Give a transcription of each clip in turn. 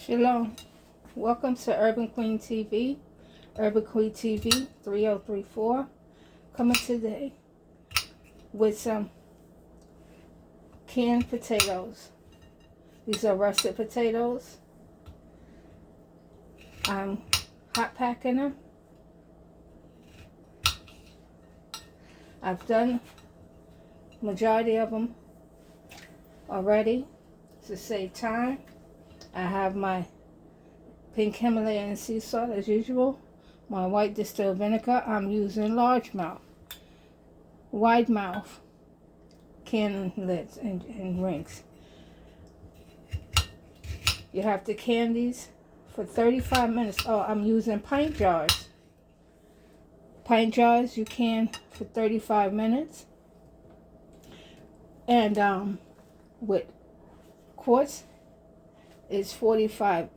Shalom. Welcome to Urban Queen TV, Urban Queen TV 3034. Coming today with some canned potatoes. These are russet potatoes. I'm hot packing them. I've done majority of them already to save time. I have my pink Himalayan sea salt as usual. My white distilled vinegar. I'm using largemouth, wide mouth canning lids and rings. You have to can these for 35 minutes. Oh, I'm using pint jars. Pint jars you can for 35 minutes. And with quarts, it's 45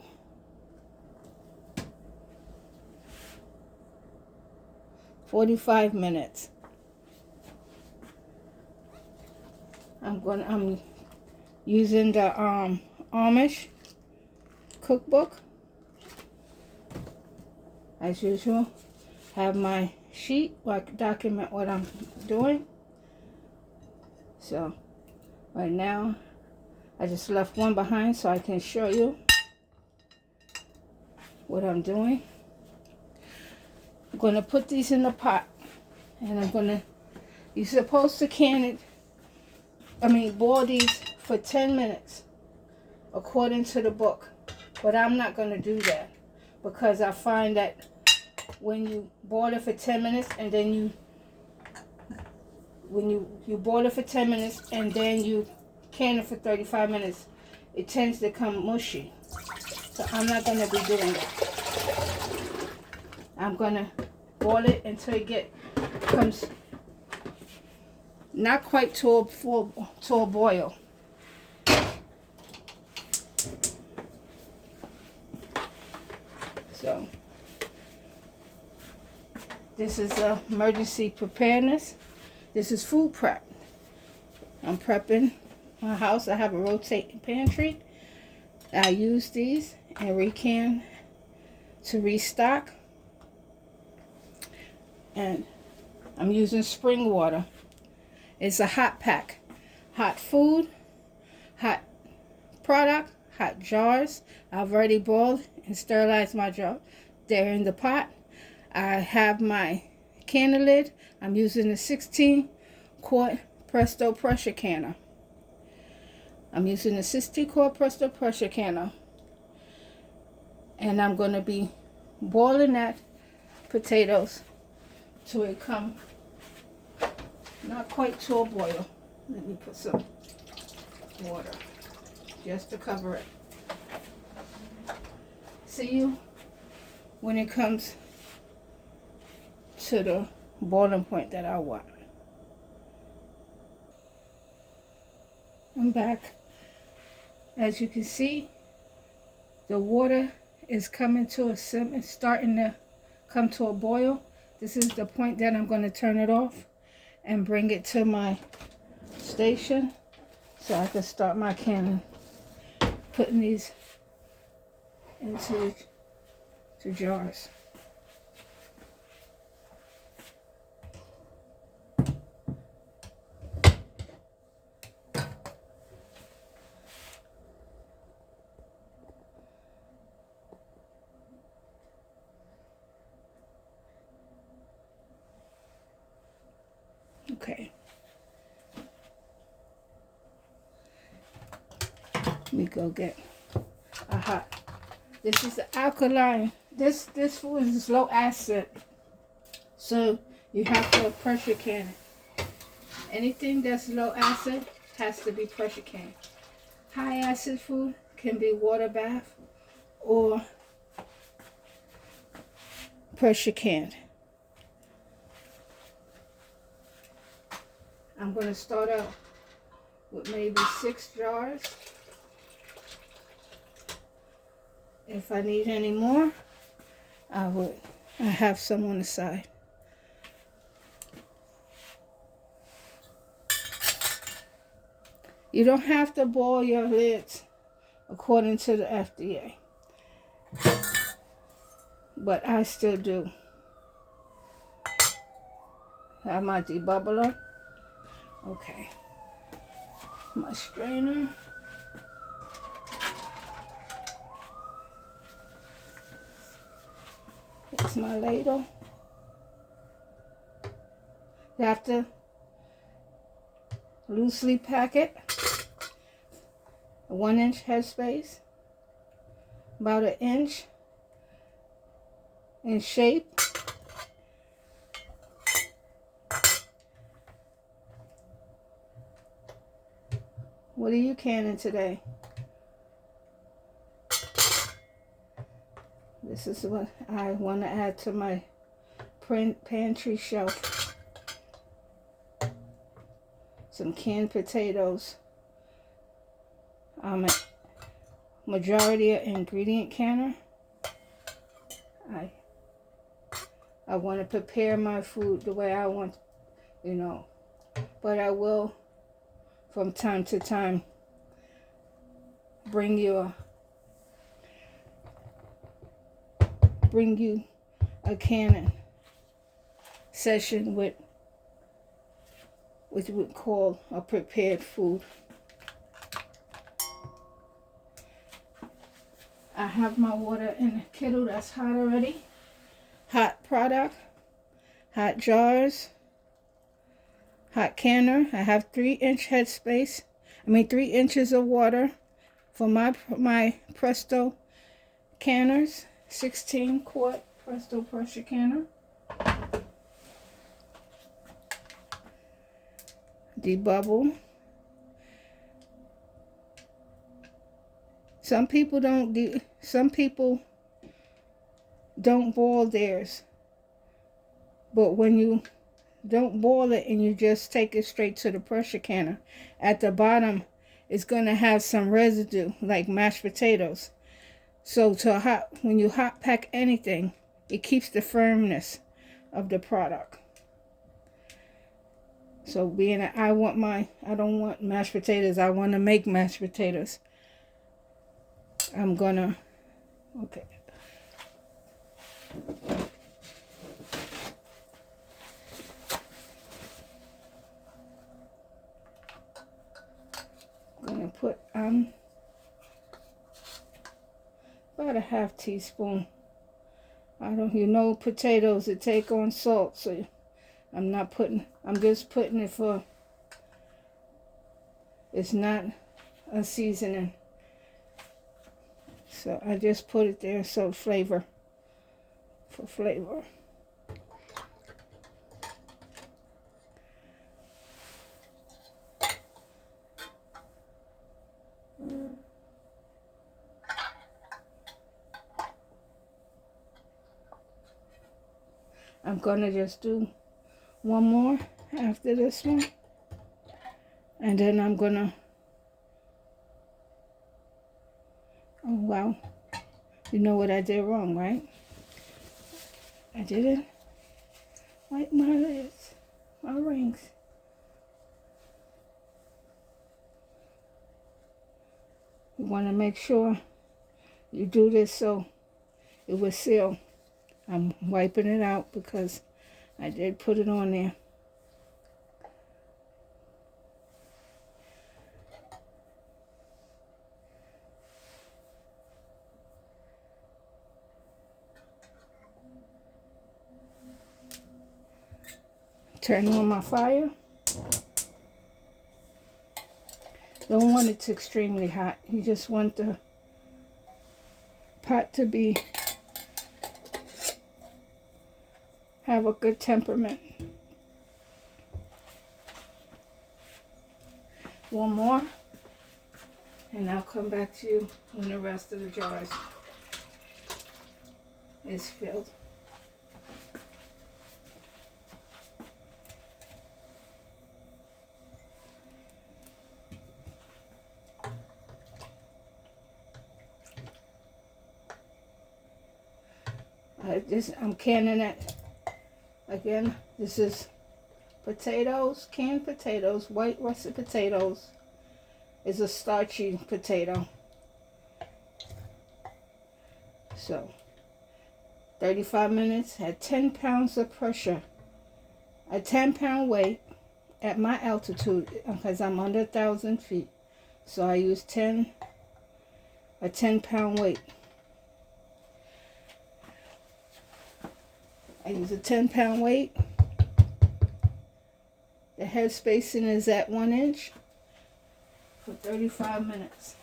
minutes. I'm using the Amish cookbook as usual. Have my sheet where I can document what I'm doing. So right now I just left one behind so I can show you what I'm doing. I'm going to put these in the pot, and you're supposed to boil these for 10 minutes according to the book. But I'm not going to do that because I find that when you boil it for 10 minutes and then when you boil it for 10 minutes and then you can it for 35 minutes, it tends to come mushy. So I'm not going to be doing that. I'm going to boil it until it comes not quite to a boil. So this is emergency preparedness. This is food prep. I'm prepping my house. I have a rotating pantry. I use these and recan to restock. And I'm using spring water. It's a hot pack. Hot food, hot product, hot jars. I've already boiled and sterilized my jar. They're in the pot. I have my canner lid. I'm using a 16-quart Presto pressure canner. I'm using a 16-quart Presto pressure canner. And I'm going to be boiling that potatoes till it come not quite to a boil. Let me put some water just to cover it. See you when it comes to the boiling point that I want. I'm back. As you can see, the water is coming to a simmer. It's starting to come to a boil. This is the point that I'm going to turn it off and bring it to my station so I can start my canning. Putting these into jars. Okay. Let me go get a hot. This is the alkaline. This food is low acid. So you have to pressure can it. Anything that's low acid has to be pressure canned. High acid food can be water bath or pressure canned. I'm going to start out with maybe 6 jars. If I need any more, I have some on the side. You don't have to boil your lids according to the FDA. but I still do. Have my debubbler. Okay. My strainer. It's my ladle. You have to loosely pack it. A 1-inch headspace. About an inch in shape. What are you canning today? This is what I want to add to my pantry shelf. Some canned potatoes. I'm a majority of ingredient canner. I want to prepare my food the way I want, you know. But I will, from time to time, bring you a canning session with what we call a prepared food. I have my water in a kettle that's hot already. Hot product, hot jars, hot canner. I have 3-inch headspace. 3 inches of water for my Presto canners. 16-quart Presto pressure canner. Debubble. Some people don't boil theirs. But when you don't boil it and you just take it straight to the pressure canner, at the bottom it's going to have some residue like mashed potatoes. So when you hot pack anything, it keeps the firmness of the product. So being that I don't want mashed potatoes, I want to make mashed potatoes. I'm gonna, okay. I'm gonna put about a half teaspoon. Potatoes that take on salt, so I'm just putting it for, it's not a seasoning. So I just put it there for flavor. I'm gonna just do one more after this one. And then I'm gonna, oh wow, you know what I did wrong, right? I didn't wipe my lids, my rings. You want to make sure you do this so it will seal. I'm wiping it out because I did put it on there. Turn on my fire. Don't want it to extremely hot. You just want the pot to have a good temperament. One more, and I'll come back to you when the rest of the jars is filled. I'm canning it. Again, this is potatoes, canned potatoes, white russet potatoes. Is a starchy potato. So 35 minutes at 10 pounds of pressure, a 10-pound weight at my altitude, because I'm under 1,000 feet. So I use a 10-pound weight. I use a 10-pound weight. The head spacing is at 1 inch for 35 minutes.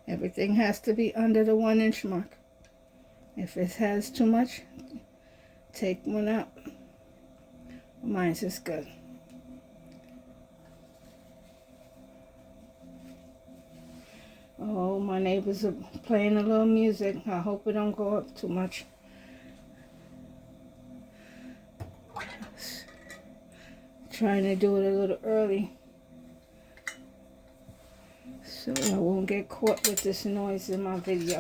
Everything has to be under the 1 inch mark. If it has too much, take one out. Mine's is good. Oh, my neighbors are playing a little music. I hope it don't go up too much. Trying to do it a little early, so I won't get caught with this noise in my video.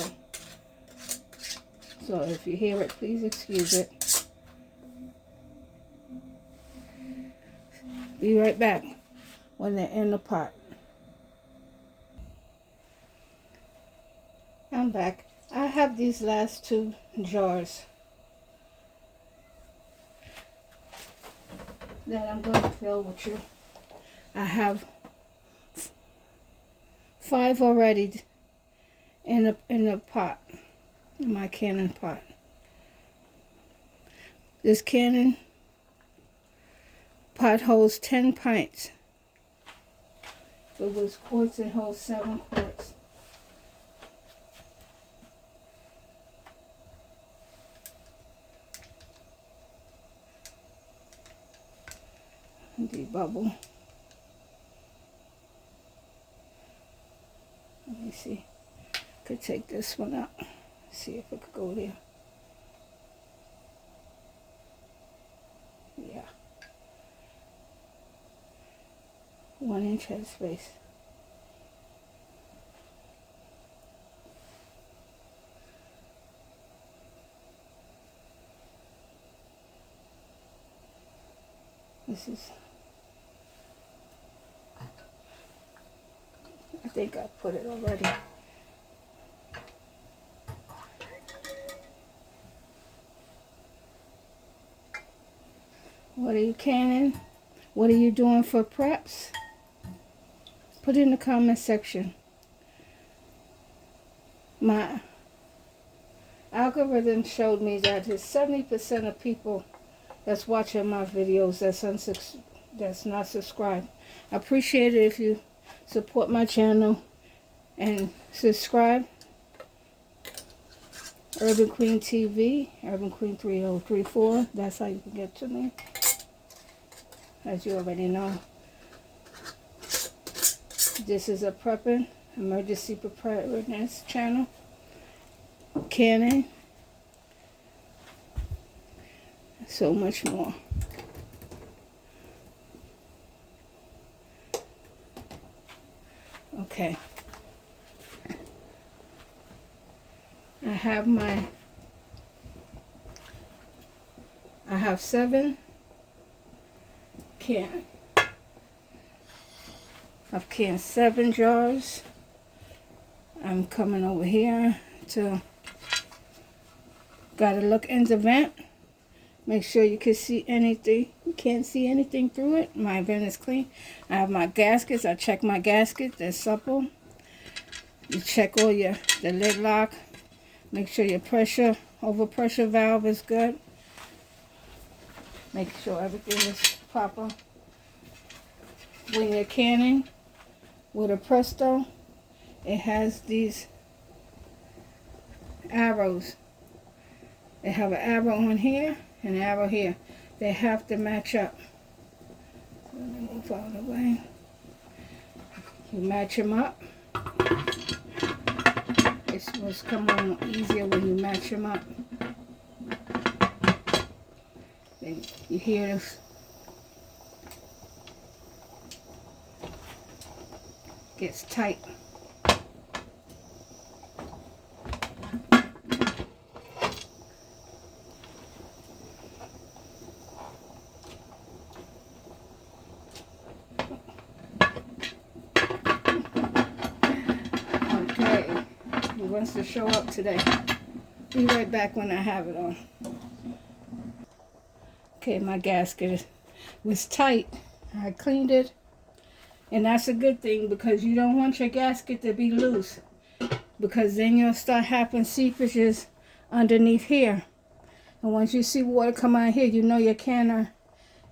So if you hear it, please excuse it. Be right back when they're in the pot. I'm back. I have these last 2 jars that I'm going to fill with you. I have 5 already in the pot, in my cannon pot. This cannon pot holds 10 pints. If it was quarts, it holds 7 quarts. Debubble. Let me see. Could take this one out. See if it could go there. Yeah. 1 inch head space. This is, I think I put it already. What are you canning? What are you doing for preps? Put it in the comment section. My algorithm showed me that it's 70% of people that's watching my videos that's not subscribed. I appreciate it if you support my channel and subscribe. Urban Queen TV, Urban Queen 3034. That's how you can get to me, as you already know. This is a prepping, emergency preparedness channel. Canning. So much more. Okay. I have 7 cann. I've canned 7 jars. I'm coming over here to, gotta look in the vent. Make sure you can see anything. You can't see anything through it. My vent is clean. I have my gaskets. I check my gaskets. They're supple. You check all the lid lock. Make sure your overpressure valve is good. Make sure everything is proper. When you're canning with a Presto, it has these arrows. They have an arrow on here and an arrow here. They have to match up. So let me move out of the way. You match them up. It's supposed to come on easier when you match them up. And you hear this gets tight. Okay, he wants to show up today. Be right back when I have it on. Okay, my gasket was tight. I cleaned it, and that's a good thing because you don't want your gasket to be loose, because then you'll start having seepages underneath here. And once you see water come out here, you know your canner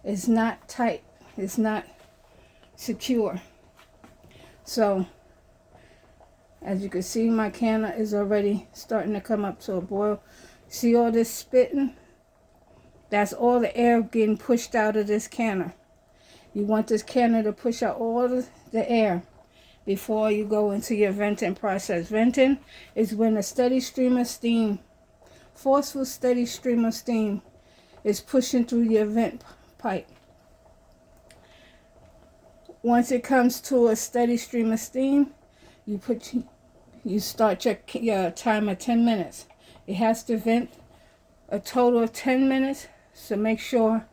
is not tight. It's not secure. So, as you can see, my canner is already starting to come up to a boil. See all this spitting? That's all the air getting pushed out of this canner. You want this canner to push out all the air before you go into your venting process. Venting is when a steady stream of steam, forceful steady stream of steam, is pushing through your vent pipe. Once it comes to a steady stream of steam, you start your timer 10 minutes. It has to vent a total of 10 minutes, so make sure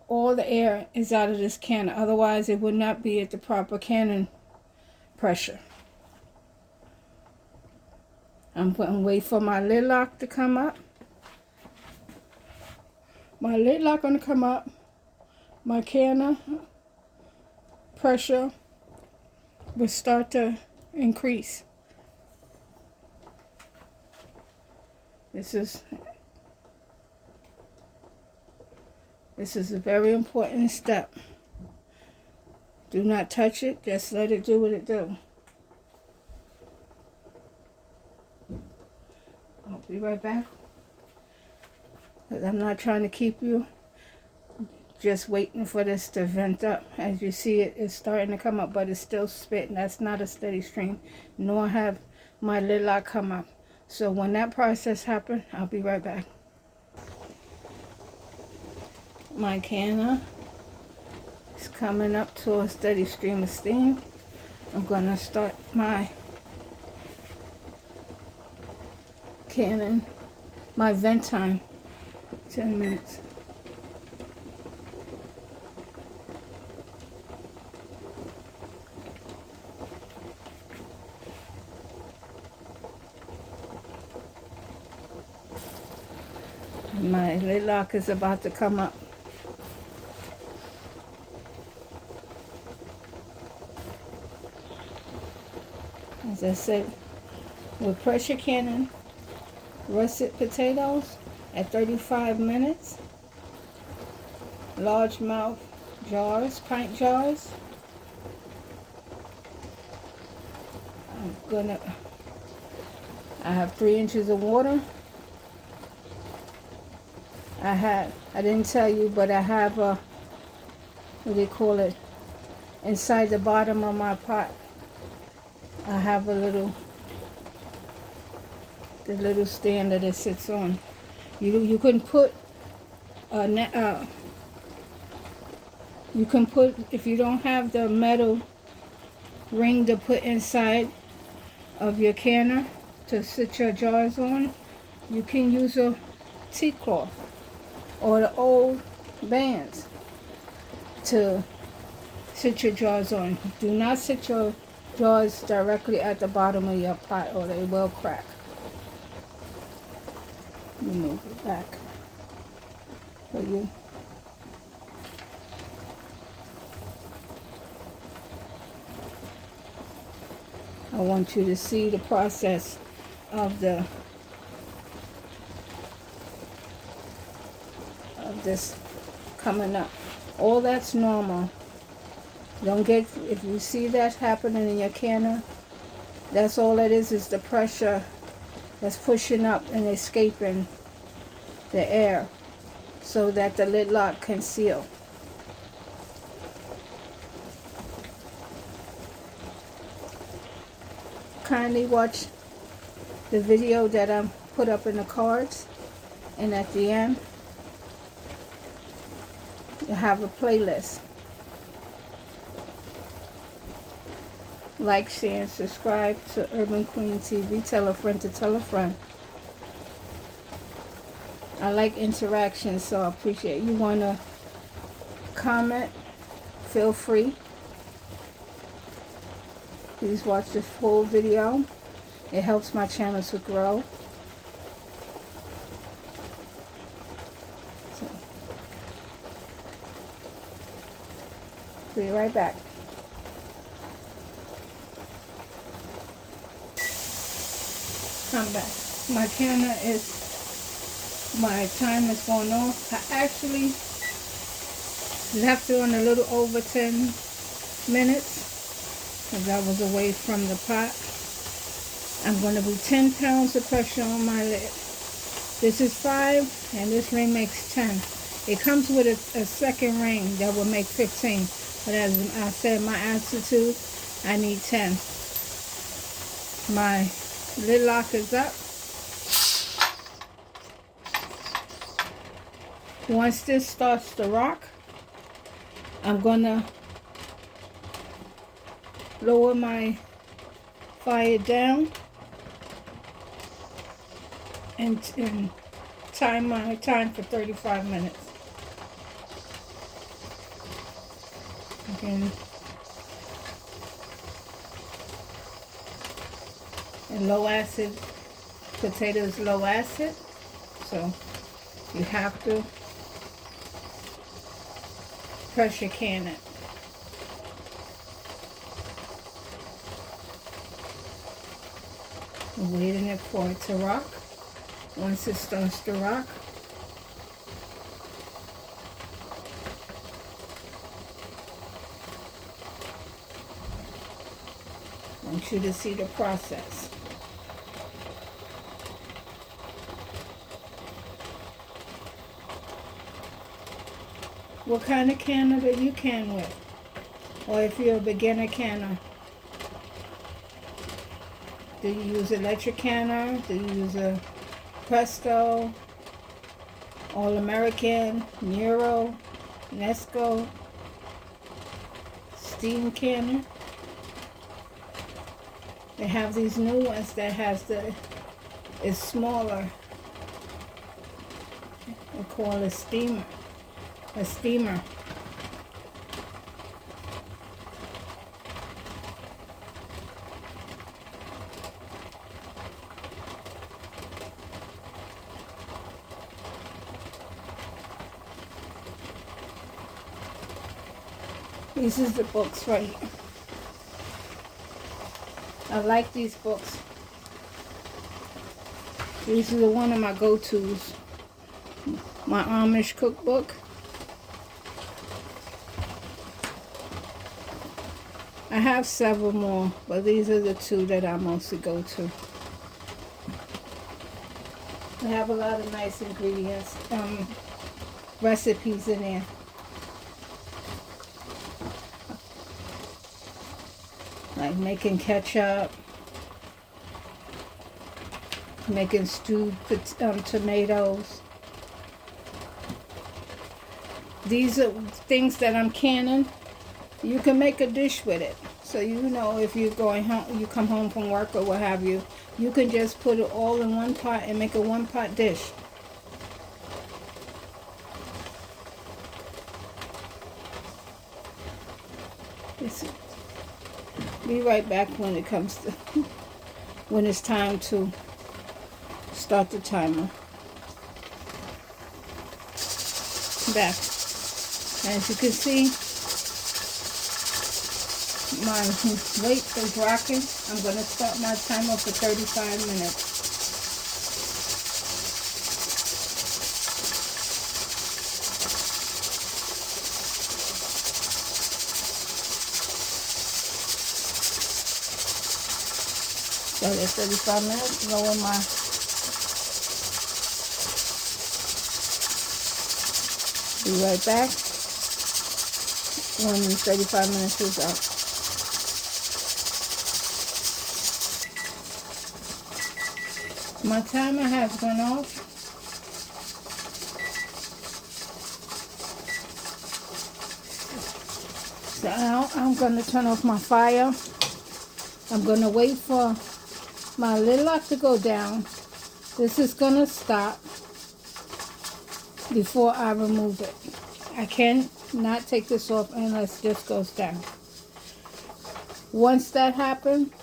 all the air is out of this canner. Otherwise, it would not be at the proper cannon pressure. I'm going to wait for my lid lock to come up. My lid lock going to come up. My canner pressure will start to increase. This is a very important step. Do not touch it. Just let it do what it do. I'll be right back. I'm not trying to keep you. Just waiting for this to vent up. As you see, it's starting to come up, but it's still spitting. That's not a steady stream. Nor have my lid lock come up. So when that process happens, I'll be right back. My canner is coming up to a steady stream of steam. I'm going to start my cannon, my vent time, 10 minutes. My lid lock is about to come up. As I said, with pressure canning russet potatoes at 35 minutes, largemouth jars, pint jars. I have 3 inches of water. I didn't tell you, but I have a, what do you call it, inside the bottom of my pot. I have the little stand that it sits on. You can put you can put, if you don't have the metal ring to put inside of your canner to sit your jars on, you can use a tea cloth or the old bands to sit your jars on. Do not sit your jars directly at the bottom of your pot or they will crack. Let me move it back for you. I want you to see the process of this coming up. All that's normal. Don't get, if you see that happening in your canner, that's all it is the pressure that's pushing up and escaping the air so that the lid lock can seal. Kindly watch the video that I put up in the cards And at the end, you have a playlist. Like, share, and subscribe to Urban Queen TV. Tell a friend to tell a friend. I like interaction, so I appreciate you. Want to comment? Feel free. Please watch the full video. It helps my channel to grow. So, be right back. I'm back. My camera is, my time is going off. I actually left it on a little over 10 minutes because I was away from the pot. I'm going to do 10 pounds of pressure on my lid. This is 5 and this ring makes 10. It comes with a second ring that will make 15. But as I said, my altitude, I need 10. My lid lock is up. Once this starts to rock, I'm gonna lower my fire down and time my time for 35 minutes. Again, and low acid, potatoes low acid, so you have to pressure can it. I'm waiting it for it to rock. Once it starts to rock, I want you to see the process. What kind of canner do you can with? Or if you're a beginner canner, do you use electric canner? Do you use a Presto, All American, Nero, Nesco, steam canner? They have these new ones that has it's smaller. They call it a steamer. These is the books right here. I like these books. These are one of my go-tos. My Amish cookbook. I have several more, but these are the two that I mostly go to. They have a lot of nice ingredients, recipes in there. Like making ketchup, making stewed tomatoes. These are things that I'm canning. You can make a dish with it. So you know if you're going home, you come home from work or what have you, you can just put it all in one pot and make a one-pot dish. Be right back when it comes to when it's time to start the timer. Back. As you can see, my weight is rocking. I'm going to start my timer for 35 minutes. So at 35 minutes, lower my be right back when the 35 minutes is up. My timer has gone off. So now I'm going to turn off my fire. I'm going to wait for my lid lock to go down. This is going to stop before I remove it. I can not take this off unless this goes down. Once that happens,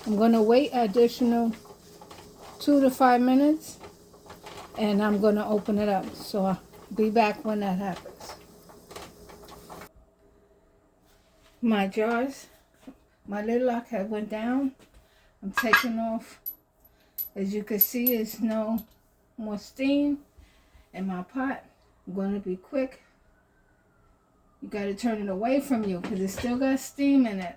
I'm going to wait additional 2 to 5 minutes, and I'm going to open it up. So I'll be back when that happens. My jars, my lid lock had went down. I'm taking off. As you can see, there's no more steam in my pot. I'm going to be quick. You got to turn it away from you because it still got steam in it.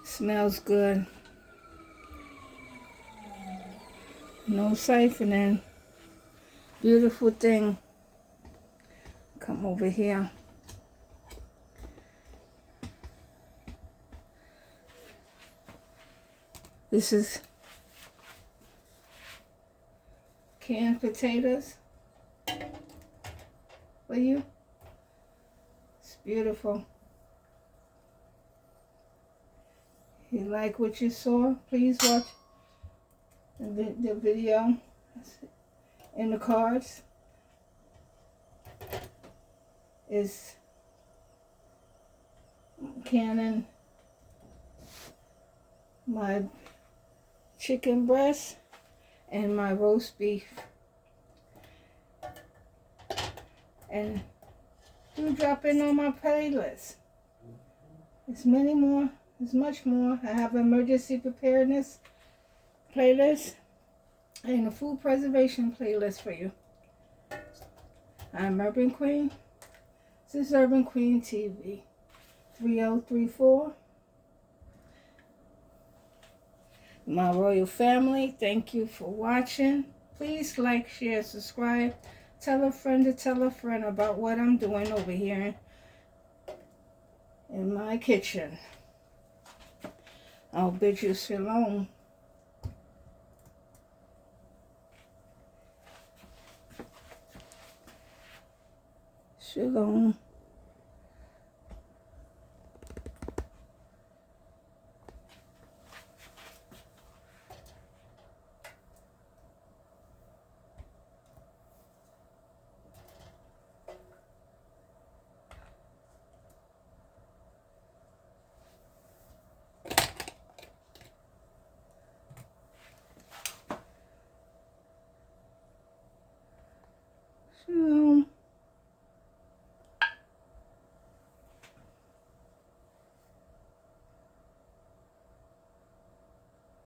Smells good. No siphoning. Beautiful thing. Come over here. This is canned potatoes for you. It's beautiful. If you like what you saw, please watch the video in the cards. Is canning my chicken breast and my roast beef. And do drop in on my playlist. There's many more. There's much more. I have an emergency preparedness playlist and a food preservation playlist for you. I'm Urban Queen. This is Urban Queen TV. 3034. My royal family, thank you for watching. Please like, share, subscribe. Tell a friend to tell a friend about what I'm doing over here in my kitchen. I'll bid you shalom. Shalom.